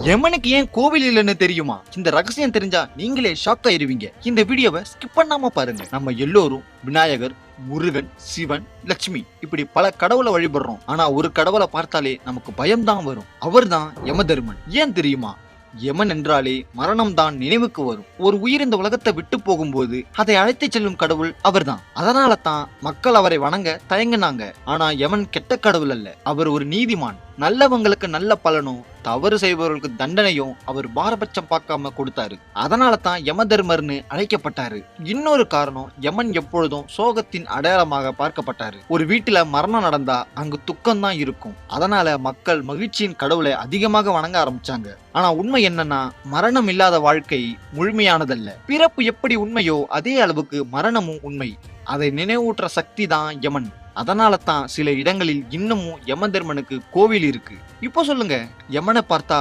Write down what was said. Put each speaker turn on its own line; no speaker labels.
யமனுக்கு ஏன் கோவில் இல்லைன்னு தெரியுமா? இந்த ரகசியம் தெரிஞ்சா நீங்களே ஷாக் ஆயிருவீங்க. இந்த வீடியோவை ஸ்கிப் பண்ணாம பாருங்க. நம்ம எல்லோரும் விநாயகர், முருகன், சிவன், லட்சுமி இப்படி பல கடவுளை வழிபடுறோம். ஆனா ஒரு கடவுளை பார்த்தாலே நமக்கு பயம்தான் வரும். அவர்தான் யமதர்மன். ஏன் தெரியுமா? யமன் என்றாலே மரணம் தான் நினைவுக்கு வரும். ஒரு உயிர் இந்த உலகத்தை விட்டு போகும்போது அதை அழைத்து செல்லும் கடவுள் அவர்தான். அதனால தான் மக்கள் அவரை வணங்க தயங்கினாங்க. ஆனா யமன் கெட்ட கடவுள் அல்ல, அவர் ஒரு நீதிமான். நல்லவங்களுக்கு நல்ல பலனும் தவறு செய்பவர்களுக்கு தண்டனையும் அவர் பாரபட்சம் பார்க்காம கொடுத்தாரு. அதனால தான் யமதர்மர்னு அழைக்கப்பட்டாரு. இன்னொரு காரணம், யமன் எப்பொழுதும் சோகத்தின் அடையாளமாக பார்க்கப்பட்டாரு. ஒரு வீட்டுல மரணம் நடந்தா அங்கு துக்கம் தான் இருக்கும். அதனால மக்கள் மகிழ்ச்சியின் கடவுளை அதிகமாக வணங்க ஆரம்பிச்சாங்க. ஆனா உண்மை என்னன்னா, மரணம் இல்லாத வாழ்க்கை முழுமையானதல்ல. பிறப்பு எப்படி உண்மையோ அதே அளவுக்கு மரணமும் உண்மை. அதை நினைவூற்ற சக்தி தான் யமன். அதனால தான் சில இடங்களில் இன்னமும் யமதர்மனுக்கு கோவில் இருக்கு. இப்போ சொல்லுங்க, யமனை பார்த்தா